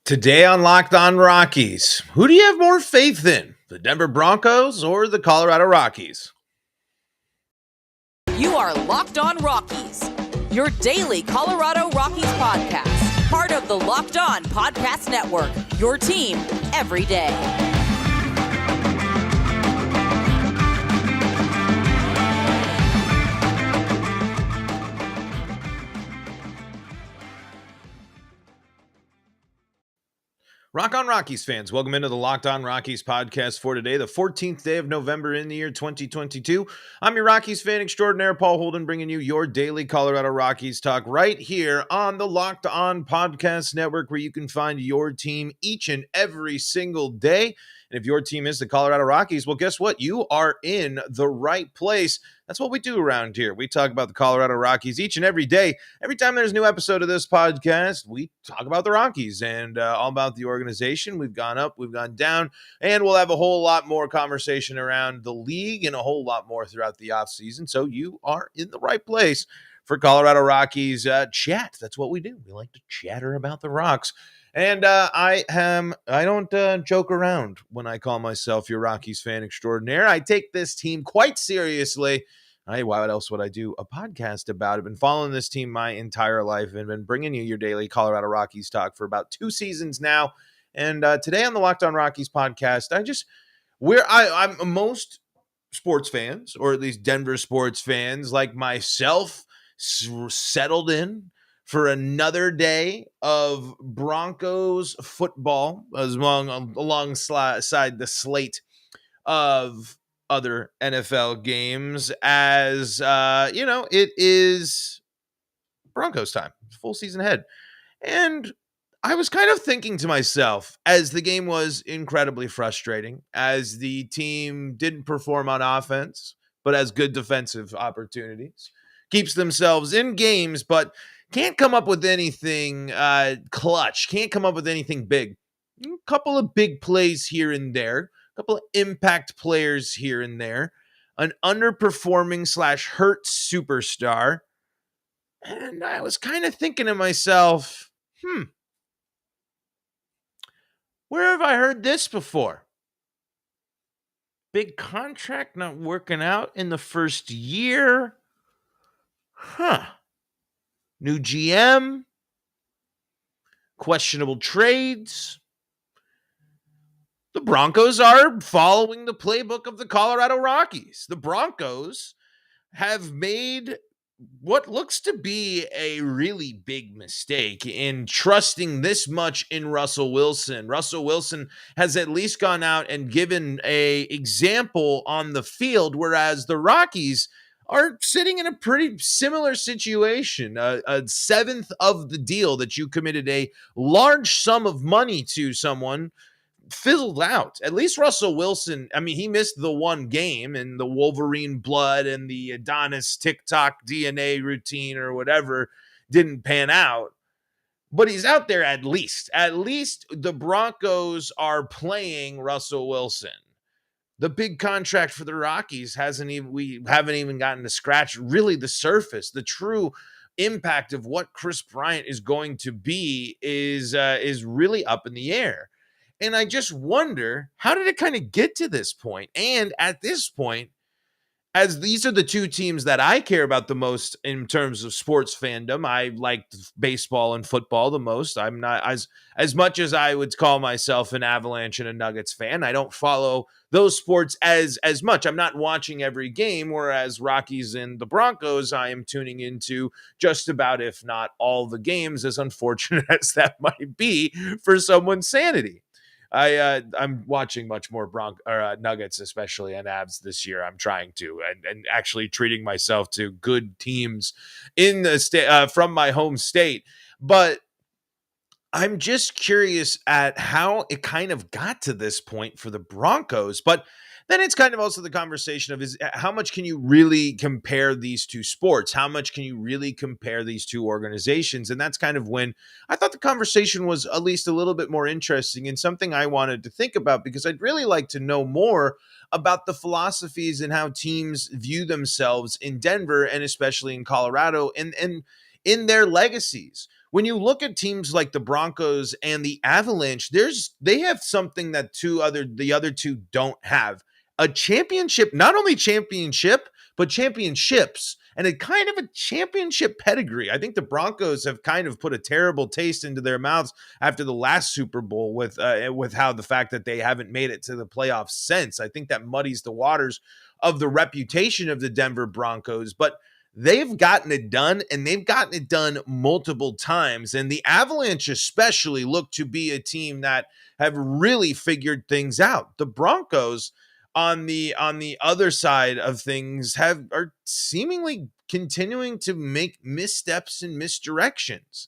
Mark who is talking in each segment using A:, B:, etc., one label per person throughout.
A: Today on Locked On Rockies, who do you have more faith in, the Denver Broncos or the Colorado Rockies?
B: You are Locked On Rockies, your daily Colorado Rockies podcast, part of the Locked On Podcast Network, your team every day.
A: Rock on Rockies fans, welcome into the Locked On Rockies podcast for today, the 14th day of November in the year 2022. I'm your Rockies fan extraordinaire, Paul Holden, bringing you your daily Colorado Rockies talk right here on the Locked On Podcast Network, where you can find your team each and every single day. And if your team is the Colorado Rockies, well, guess what? You are in the right place. That's what we do around here. We talk about the Colorado Rockies each and every day. Every time there's a new episode of this podcast, we talk about the Rockies and all about the organization. We've gone up, we've gone down, and we'll have a whole lot more conversation around the league and a whole lot more throughout the offseason. So you are in the right place for Colorado Rockies chat. That's what we do. We like to chatter about the Rocks. And I don't joke around when I call myself your Rockies fan extraordinaire. I take this team quite seriously. What else would I do? A podcast about it. I've been following this team my entire life and been bringing you your daily Colorado Rockies talk for about 2 seasons now. And today on the Locked On Rockies podcast, I'm most sports fans, or at least Denver sports fans like myself, settled in for another day of Broncos football alongside the slate of other NFL games, as it is Broncos time, full season ahead. And I was kind of thinking to myself, as the game was incredibly frustrating, as the team didn't perform on offense, but has good defensive opportunities, keeps themselves in games, but can't come up with anything clutch, can't come up with anything big. A couple of big plays here and there, a couple of impact players here and there, an underperforming / hurt superstar. And I was kind of thinking to myself, where have I heard this before? Big contract not working out in the first year. New GM, questionable trades. The Broncos are following the playbook of the Colorado Rockies. The Broncos have made what looks to be a really big mistake in trusting this much in Russell Wilson. Russell Wilson has at least gone out and given an example on the field, whereas the Rockies are sitting in a pretty similar situation. A seventh of the deal that you committed a large sum of money to someone fizzled out. At least Russell Wilson, he missed the one game and the Wolverine blood and the Adonis TikTok DNA routine or whatever didn't pan out. But he's out there at least. At least the Broncos are playing Russell Wilson. The big contract for the Rockies we haven't even gotten to scratch really the surface. The true impact of what Chris Bryant is going to be is really up in the air. And I just wonder, how did it kind of get to this point? And at this point, as these are the two teams that I care about the most in terms of sports fandom, I like baseball and football the most. I'm not as much as I would call myself an Avalanche and a Nuggets fan. I don't follow those sports as much. I'm not watching every game, whereas Rockies and the Broncos, I am tuning into just about, if not all the games, as unfortunate as that might be for someone's sanity. I'm watching much more Nuggets, especially, and Avs this year. I'm trying to and actually treating myself to good teams in the state from my home state. But I'm just curious at how it kind of got to this point for the Broncos. But then it's kind of also the conversation of how much can you really compare these two sports? How much can you really compare these two organizations? And that's kind of when I thought the conversation was at least a little bit more interesting and something I wanted to think about, because I'd really like to know more about the philosophies and how teams view themselves in Denver and especially in Colorado and in their legacies. when you look at teams like the Broncos and the Avalanche, they have something that the other two don't have. A championship, not only championship, but championships, and a kind of a championship pedigree. I think the Broncos have kind of put a terrible taste into their mouths after the last Super Bowl with how the fact that they haven't made it to the playoffs since. I think that muddies the waters of the reputation of the Denver Broncos, but they've gotten it done, and they've gotten it done multiple times. And the Avalanche especially look to be a team that have really figured things out. The Broncos on the other side of things are seemingly continuing to make missteps and misdirections.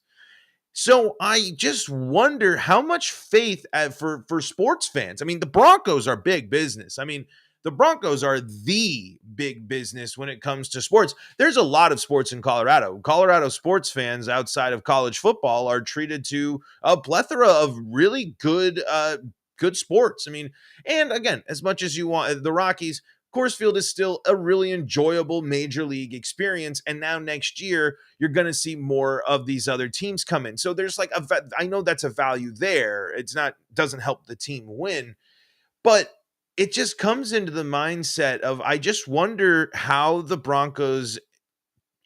A: So I just wonder how much faith for sports fans. I mean, the Broncos are big business. I mean, the Broncos are the big business when it comes to sports. There's a lot of sports in Colorado. Colorado sports fans outside of college football are treated to a plethora of really good sports. I mean, and again, as much as you want the Rockies, Coors Field is still a really enjoyable major league experience. And now next year, you're going to see more of these other teams come in. So there's like I know that's a value there. Doesn't help the team win, but it just comes into the mindset of, I just wonder how the Broncos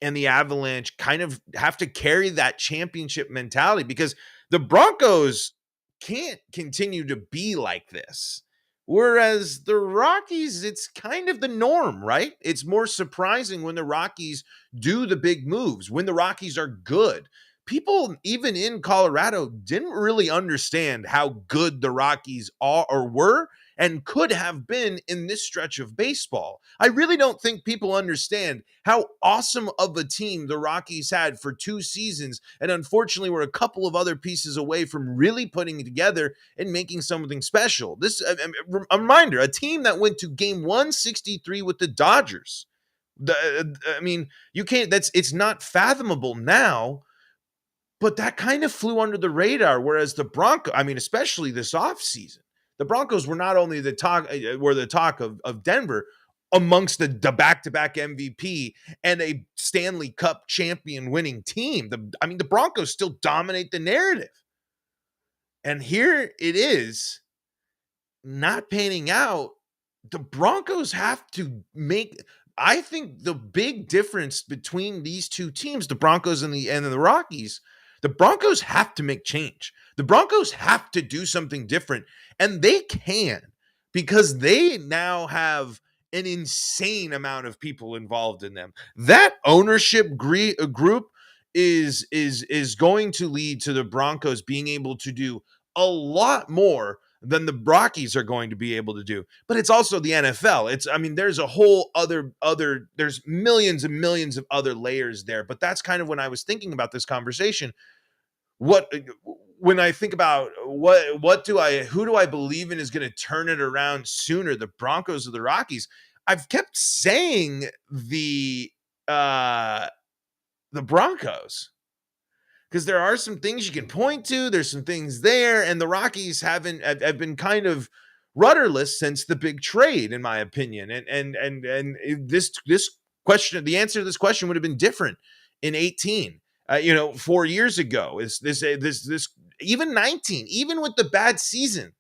A: and the Avalanche kind of have to carry that championship mentality, because the Broncos can't continue to be like this. Whereas the Rockies, it's kind of the norm, right? It's more surprising when the Rockies do the big moves, when the Rockies are good. People, even in Colorado, didn't really understand how good the Rockies are or were and could have been in this stretch of baseball. I really don't think people understand how awesome of a team the Rockies had for 2 seasons, and unfortunately we're a couple of other pieces away from really putting it together and making something special. This a reminder, a team that went to game 163 with the Dodgers. I mean, you can't, it's not fathomable now, but that kind of flew under the radar. Whereas the Broncos, I mean, especially this offseason, the Broncos were not only the talk of Denver, amongst the back-to-back MVP and a Stanley Cup champion winning team. The Broncos still dominate the narrative. And here it is, not panning out. The Broncos have to make, I think the big difference between these two teams, the Broncos and the Rockies, the Broncos have to make change. The Broncos have to do something different, and they can, because they now have an insane amount of people involved in them. That ownership group is going to lead to the Broncos being able to do a lot more than the Rockies are going to be able to do. But it's also the NFL. There's a whole there's millions and millions of other layers there. But that's kind of when I was thinking about this conversation. When I think about who do I believe in is going to turn it around sooner, the Broncos or the Rockies? I've kept saying the Broncos, because there are some things you can point to. There's some things there, and the Rockies have been kind of rudderless since the big trade, in my opinion. And this question, the answer to this question would have been different in 18. 4 years ago, is this even 19, even with the bad season,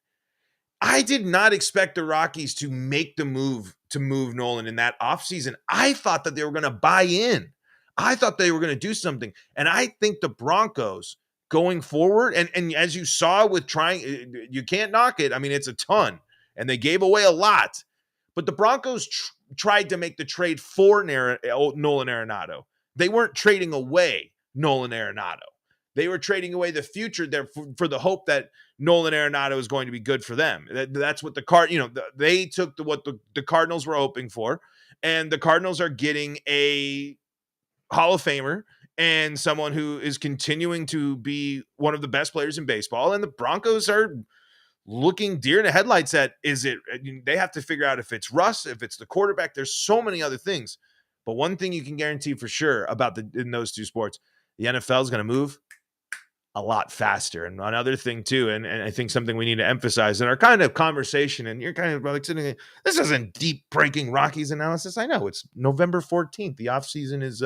A: I did not expect the Rockies to make the move to move Nolan in that offseason. I thought that they were going to buy in. I thought they were going to do something. And I think the Broncos going forward, and as you saw with trying, you can't knock it. I mean, it's a ton, and they gave away a lot. But the Broncos tried to make the trade for Nolan Arenado. They weren't trading away Nolan Arenado. They were trading away the future there for the hope that Nolan Arenado is going to be good for them. That's what they took what the Cardinals were hoping for, and the Cardinals are getting a Hall of Famer and someone who is continuing to be one of the best players in baseball. And the Broncos are looking deer in the headlights at, they have to figure out if it's Russ, if it's the quarterback. There's so many other things. But one thing you can guarantee for sure in those two sports, the NFL is going to move a lot faster. And another thing too, and I think something we need to emphasize in our kind of conversation, and you're kind of like sitting there, this isn't deep breaking Rockies analysis. I know it's November 14th. The offseason is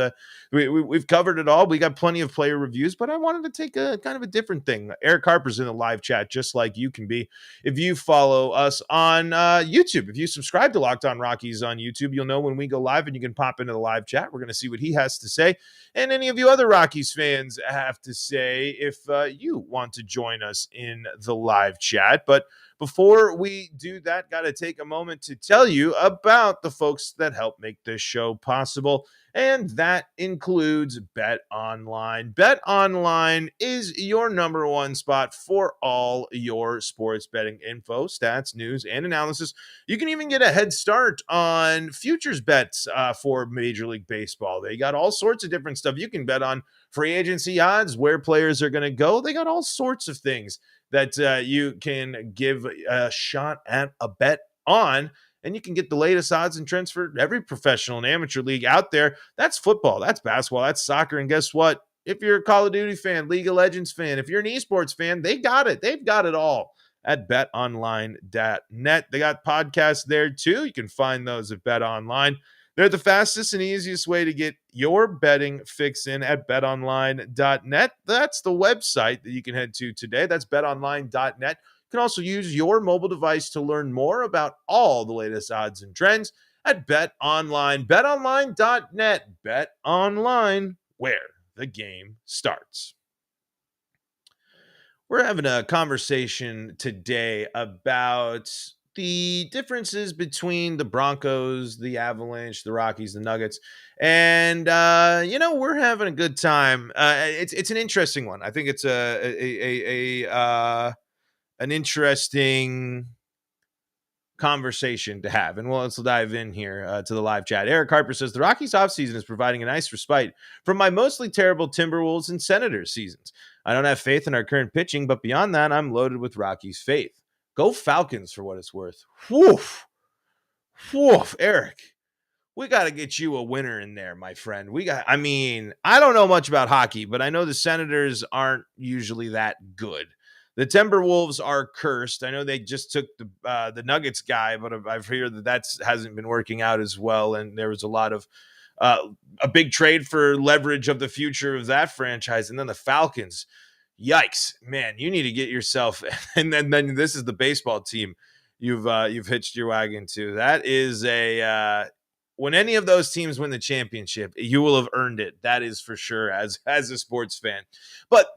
A: we've covered it all. We got plenty of player reviews, but I wanted to take a kind of a different thing. Eric Harper's in the live chat, just like you can be if you follow us on YouTube. If you subscribe to Locked On Rockies on YouTube, you'll know when we go live, and you can pop into the live chat. We're going to see what he has to say, and any of you other Rockies fans have to say if you want to join us in the live chat. But before we do that, got to take a moment to tell you about the folks that help make this show possible. And that includes BetOnline. BetOnline is your number one spot for all your sports betting info, stats, news, and analysis. You can even get a head start on futures bets for Major League Baseball. They got all sorts of different stuff. You can bet on free agency odds, where players are going to go. They got all sorts of things that you can give a shot at a bet on. And you can get the latest odds and trends for every professional and amateur league out there. That's football, that's basketball, that's soccer. And guess what? If you're a Call of Duty fan, League of Legends fan, if you're an esports fan, they got it. They've got it all at betonline.net. They got podcasts there too. You can find those at BetOnline. They're the fastest and easiest way to get your betting fix in at betonline.net. That's the website that you can head to today. That's betonline.net. You can also use your mobile device to learn more about all the latest odds and trends at BetOnline. BetOnline.net. BetOnline, where the game starts. We're having a conversation today about the differences between the Broncos, the Avalanche, the Rockies, the Nuggets. And, we're having a good time. It's an interesting one. I think it's an interesting conversation to have. And let's dive in here to the live chat. Eric Harper says, the Rockies offseason is providing a nice respite from my mostly terrible Timberwolves and Senators seasons. I don't have faith in our current pitching, but beyond that, I'm loaded with Rockies faith. Go Falcons for what it's worth. Woof. Woof, Eric. We got to get you a winner in there, my friend. I don't know much about hockey, but I know the Senators aren't usually that good. The Timberwolves are cursed. I know they just took the Nuggets guy, but I've heard that hasn't been working out as well. And there was a lot of a big trade for leverage of the future of that franchise. And then the Falcons, yikes, man, you need to get yourself. And then this is the baseball team you've hitched your wagon to. That is when any of those teams win the championship, you will have earned it. That is for sure as a sports fan. But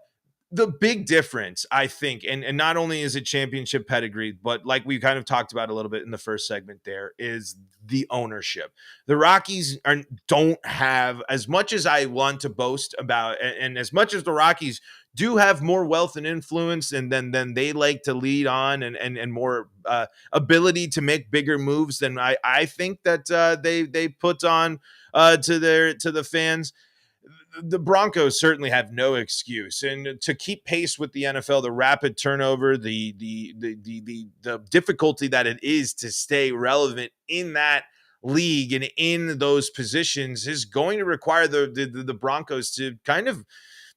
A: the big difference, I think, and not only is it championship pedigree, but like we kind of talked about a little bit in the first segment there, is the ownership. The Rockies don't have, as much as I want to boast about, and as much as the Rockies do have more wealth and influence, and then they like to lead on and more ability to make bigger moves than I think that they put on to the fans. The Broncos certainly have no excuse, and to keep pace with the NFL, the rapid turnover, the difficulty that it is to stay relevant in that league and in those positions is going to require the Broncos to kind of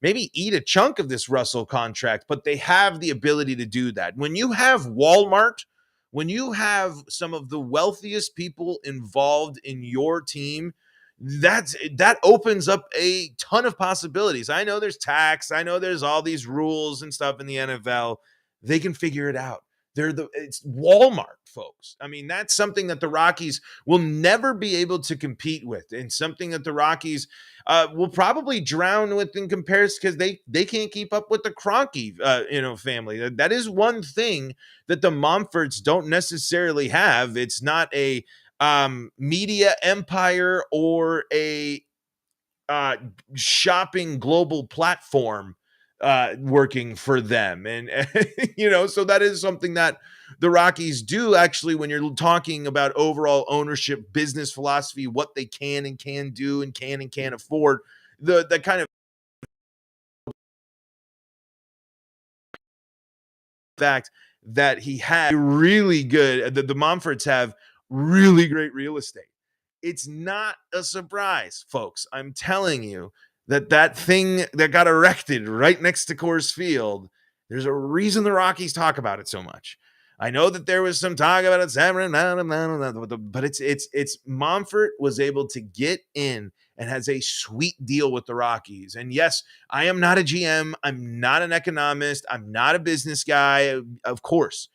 A: maybe eat a chunk of this Russell contract, but they have the ability to do that. When you have Walmart, when you have some of the wealthiest people involved in your team, that opens up a ton of possibilities. I know there's tax. I know there's all these rules and stuff in the NFL. They can figure it out. It's Walmart, folks. I mean, that's something that the Rockies will never be able to compete with, and something that the Rockies will probably drown with in comparison, because they can't keep up with the Kroenke family. That is one thing that the Momforts don't necessarily have. It's not a media empire or a shopping global platform working for them. And, so that is something that the Rockies do actually, when you're talking about overall ownership, business philosophy, what they can and can do and can't afford, the kind of fact that he had really good, the Momforts have really great real estate. It's not a surprise, folks. I'm telling you that thing that got erected right next to Coors Field, there's a reason the Rockies talk about it so much. I know that there was some talk about it, but it's Monfort was able to get in and has a sweet deal with the Rockies. And yes, I am not a GM. I'm not an economist. I'm not a business guy, of course.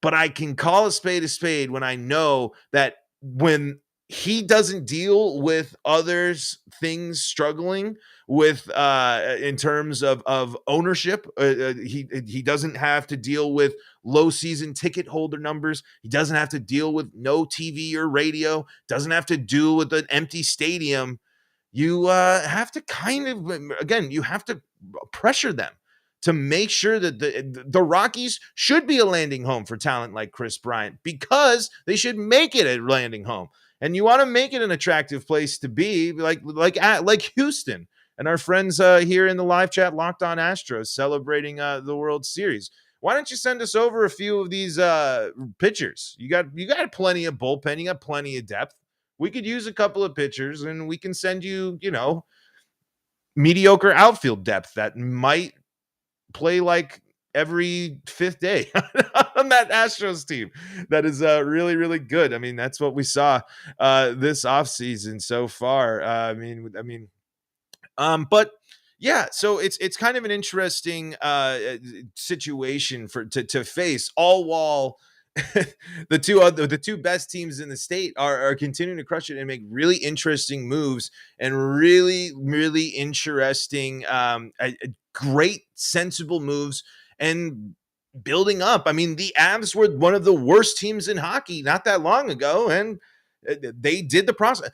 A: But I can call a spade when I know that when he doesn't deal with others things struggling with in terms of ownership, he doesn't have to deal with low season ticket holder numbers. He doesn't have to deal with no TV or radio, doesn't have to deal with an empty stadium. You have to kind of, again, you have to pressure them to make sure that the Rockies should be a landing home for talent like Chris Bryant, because they should make it a landing home. And you want to make it an attractive place to be, like Houston and our friends here in the live chat, Locked On Astros, celebrating the World Series. Why don't you send us over a few of these pitchers? You got plenty of bullpen, you got plenty of depth. We could use a couple of pitchers, and we can send you, mediocre outfield depth that might play like every fifth day on that Astros team. That is really, really good. I mean, that's what we saw this offseason so far. But yeah, so it's kind of an interesting situation to face, all while the two best teams in the state are continuing to crush it and make really interesting moves and really, really interesting, great, sensible moves and building up. I mean, the Avs were one of the worst teams in hockey not that long ago, and they did the process.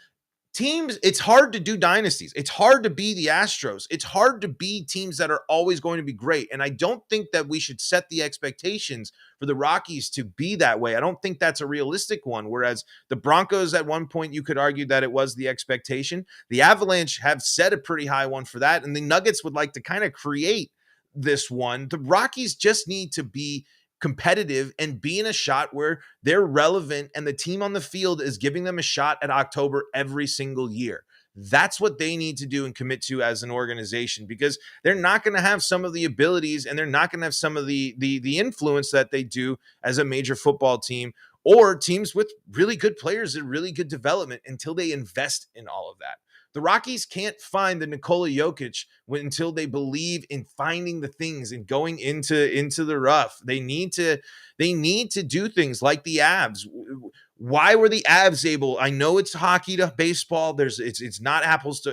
A: Teams, it's hard to do dynasties. It's hard to be the Astros. It's hard to be teams that are always going to be great. And I don't think that we should set the expectations for the Rockies to be that way. I don't think that's a realistic one. Whereas the Broncos, at one point, you could argue that it was the expectation. The Avalanche have set a pretty high one for that. And the Nuggets would like to kind of create this one. The Rockies just need to be competitive and be in a shot where they're relevant and the team on the field is giving them a shot at October every single year. That's what they need to do and commit to as an organization, because they're not going to have some of the abilities and they're not going to have some of the influence that they do as a major football team or teams with really good players and really good development until they invest in all of that. The Rockies can't find the Nikola Jokic until they believe in finding the things and going into the rough. They need to do things like the Avs. Why were the Avs able? I know it's hockey to baseball. It's not apples to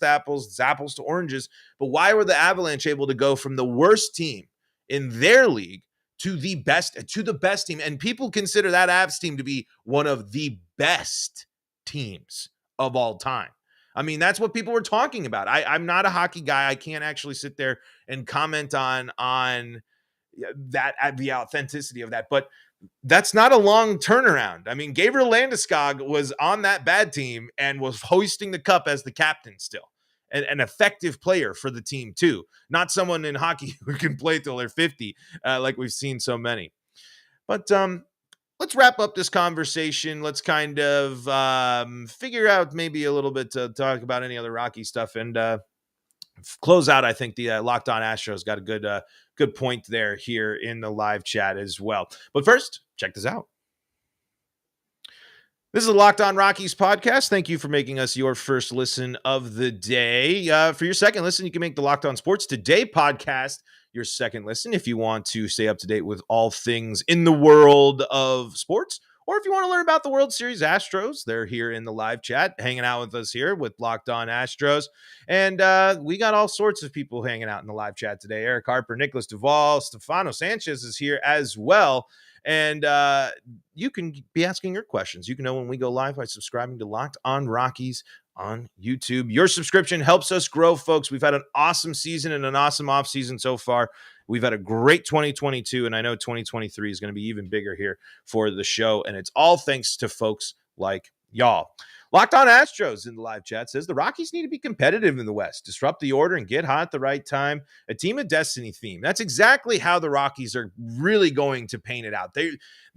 A: apples. It's apples to oranges. But why were the Avalanche able to go from the worst team in their league to the best team? And people consider that Avs team to be one of the best teams of all time. I mean, that's what people were talking about. I'm not a hockey guy. I can't actually sit there and comment on that, the authenticity of that. But that's not a long turnaround. I mean, Gabriel Landeskog was on that bad team and was hoisting the cup as the captain still. An effective player for the team, too. Not someone in hockey who can play till they're 50, like we've seen so many. But let's wrap up this conversation. Let's kind of figure out maybe a little bit to talk about any other Rocky stuff and close out. I think the Locked On Astros got a good point there here in the live chat as well. But first, check this out. This is the Locked On Rockies podcast. Thank you for making us your first listen of the day. For your second listen, you can make the Locked On Sports Today podcast your second listen if you want to stay up to date with all things in the world of sports, or if you want to learn about the World Series Astros. They're here in the live chat, hanging out with us here with Locked On Astros. And we got all sorts of people hanging out in the live chat today. Eric Harper, Nicholas Duvall, Stefano Sanchez is here as well. And you can be asking your questions. You can know when we go live by subscribing to Locked On Rockies on YouTube. Your subscription helps us grow, folks. We've had an awesome season and an awesome offseason so far. We've had a great 2022, and I know 2023 is going to be even bigger here for the show, and it's all thanks to folks like y'all. Locked On Astros in the live chat says the Rockies need to be competitive in the West, disrupt the order, and get hot at the right time. A team of destiny theme. That's exactly how the Rockies are really going to paint it out.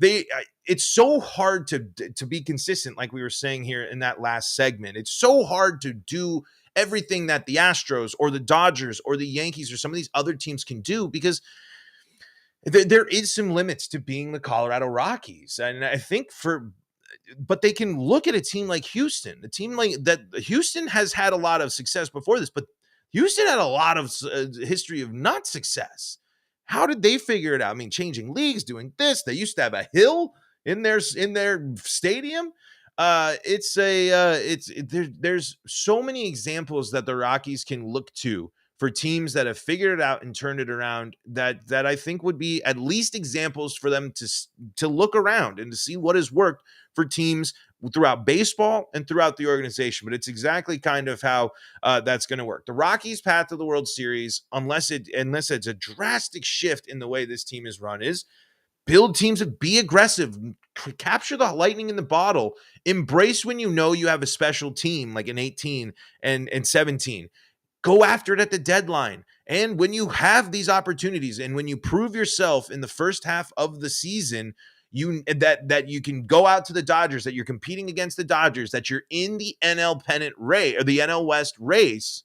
A: It's so hard to be consistent, like we were saying here in that last segment. It's so hard to do everything that the Astros or the Dodgers or the Yankees or some of these other teams can do, because there is some limits to being the Colorado Rockies. And I think but they can look at a team like Houston, a team like that. Houston has had a lot of success before this, but Houston had a lot of history of not success. How did they figure it out? I mean, changing leagues, doing this. They used to have a hill in their stadium. There's so many examples that the Rockies can look to for teams that have figured it out and turned it around, that I think would be at least examples for them to look around and to see what has worked for teams throughout baseball and throughout the organization. But it's exactly kind of how that's going to work. The Rockies' path to the World Series, unless it's a drastic shift in the way this team is run, is build teams and be aggressive, capture the lightning in the bottle, embrace when you know you have a special team like an 18 and 17. Go after it at the deadline. And when you have these opportunities and when you prove yourself in the first half of the season, that you can go out to the Dodgers, that you're competing against the Dodgers, that you're in the NL pennant race or the NL West race,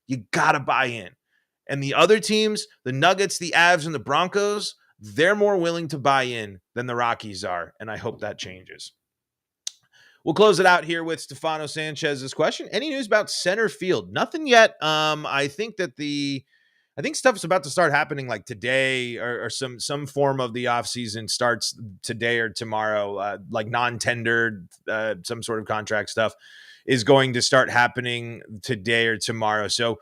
A: you got to buy in. And the other teams, the Nuggets, the Avs, and the Broncos, they're more willing to buy in than the Rockies are. And I hope that changes. We'll close it out here with Stefano Sanchez's question. Any news about center field? Nothing yet. I think stuff's about to start happening like today, or some form of the offseason starts today or tomorrow, like non-tendered, some sort of contract stuff is going to start happening today or tomorrow. So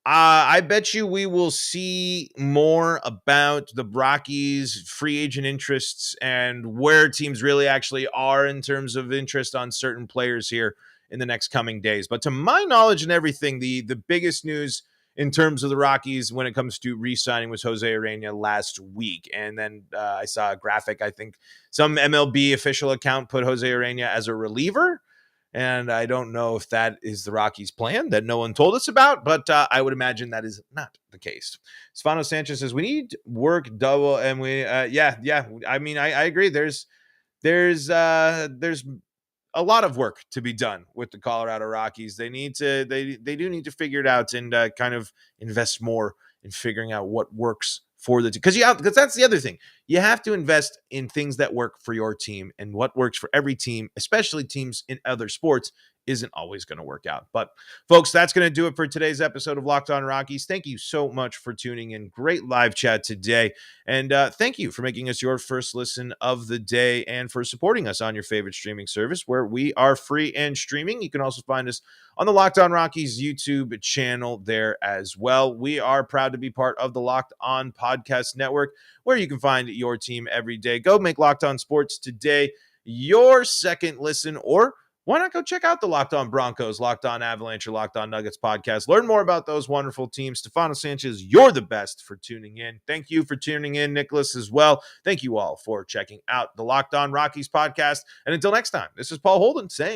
A: I bet you we will see more about the Rockies' free agent interests and where teams really actually are in terms of interest on certain players here in the next coming days. But to my knowledge and everything, the biggest news in terms of the Rockies when it comes to re-signing was Jose Urena last week. And then I saw a graphic, I think some MLB official account put Jose Urena as a reliever. And I don't know if that is the Rockies' plan that no one told us about, but I would imagine that is not the case. Stefano Sanchez says, we need work double. And yeah. I mean, I agree. There's a lot of work to be done with the Colorado Rockies. They do need to figure it out and kind of invest more in figuring out what works for the team. Because that's the other thing. You have to invest in things that work for your team, and what works for every team, especially teams in other sports, isn't always going to work out. But folks, that's going to do it for today's episode of Locked On Rockies. Thank you so much for tuning in. Great live chat today. And thank you for making us your first listen of the day and for supporting us on your favorite streaming service where we are free and streaming. You can also find us on the Locked On Rockies YouTube channel there as well. We are proud to be part of the Locked On Podcast Network, where you can find your team every day. Go make Locked On Sports today your second listen, or why not go check out the Locked On Broncos, Locked On Avalanche, or Locked On Nuggets podcast. Learn more about those wonderful teams. Stefano Sanchez, you're the best for tuning in. Thank you for tuning in, Nicholas, as well. Thank you all for checking out the Locked On Rockies podcast. And until next time, this is Paul Holden saying,